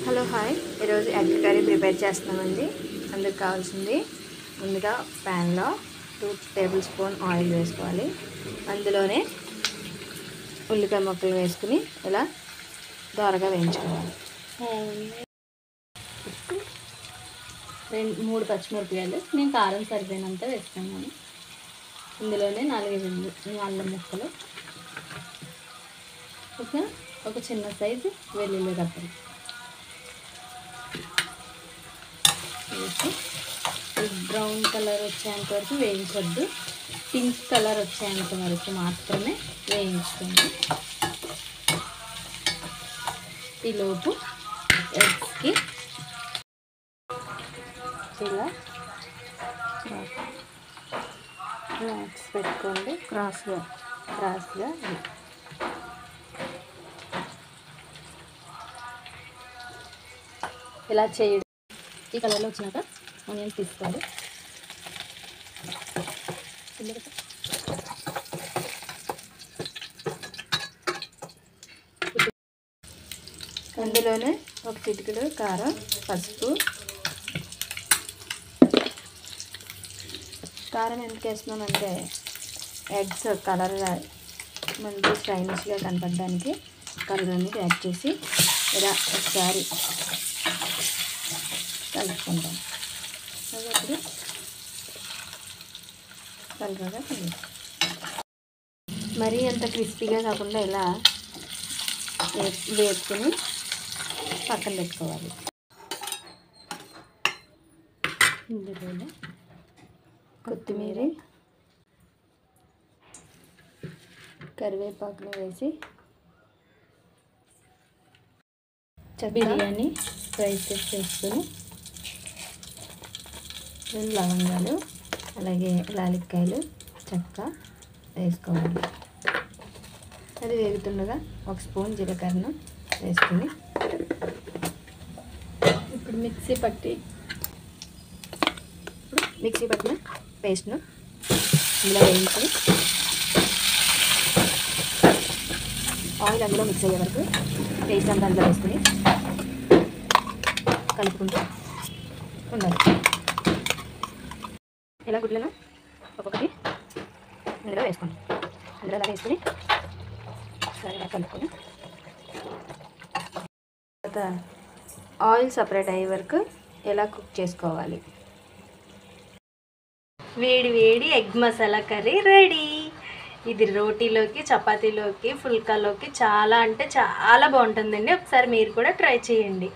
Hello hi, ఈరోజు egg curry prepare చేస్తున్నామండి. అందుకు కావాల్సింది ముందుగా ప్యాన్లో 2 టేబుల్ స్పూన్ ఆయిల్ వేసుకోవాలి. అందులోనే ఉల్లిపాయ ముక్కలు వేసుకుని ఇలా దోరగా వేయించుకోవాలి. 3 పచ్చిమిరపకాయలు నేను కారం సరిపోయినంత వేసుకున్నాను. ఇందులోనే 4 అల్లం ముక్కలు, ఒక చిన్న సైజు వెల్లుల్లి రబ్బలు వేసి బ్రౌన్ కలర్ వచ్చేంత వరకు వేయించొద్దు, పింక్ కలర్ వచ్చేంత వరకు మాత్రమే వేయించుకోండి. ఈలోపు ఎగ్స్కి ఇలా మ్యాక్స్ పెట్టుకోండి, క్రాస్గా ఇలా చేయడం. ఈ కలర్లో వచ్చినాక ఆనియన్స్ తీసుకోవాలి. అందులోనే ఒక చిటికెడు కారం, పసుపు. కారం ఎందుకు వేస్తున్నామంటే ఎగ్స్ కలర్ మంచి స్టైలిష్గా కనపడడానికి కలర్ అనేది యాడ్ చేసి ఇలా ఒకసారి కలుపుకుంటాం. అప్పుడు కలర్గా కలుపుతాం. మరీ అంత క్రిస్పీగా కాకుండా ఇలా వేపుకుని పక్కన పెట్టుకోవాలి. ఇందులోనే కొత్తిమీర, కరివేపాకులు వేసి బిర్యానీ స్పైసెస్ వేసుకొని లవంగాలు, అలాగే లాలిక్కాయలు, చెక్క వేసుకోవాలి. అది వేగుతుండగా 1 స్పూన్ జీలకర్రను వేసుకుని ఇప్పుడు మిక్సీ పట్టిన పేస్ట్ను ఇందులో వేయించి ఆయిల్ అందులో మిక్స్ అయ్యే వరకు పేస్ట్ అంతా అందులో వేసుకుని కలుపుకుంటూ ఉండాలి. ఇలా గుడ్లను ఒక్కొక్కటి ఇందులో వేసుకోండి. అందులో అలా వేసుకుని సరిగా కలుపుకొని తర్వాత ఆయిల్ సపరేట్ అయ్యే వరకు ఎలా కుక్ చేసుకోవాలి. వేడి వేడి ఎగ్ మసాలా కర్రీ రెడీ. ఇది రోటీలోకి, చపాతీలోకి, ఫుల్కాలోకి చాలా అంటే చాలా బాగుంటుందండి. ఒకసారి మీరు కూడా ట్రై చేయండి.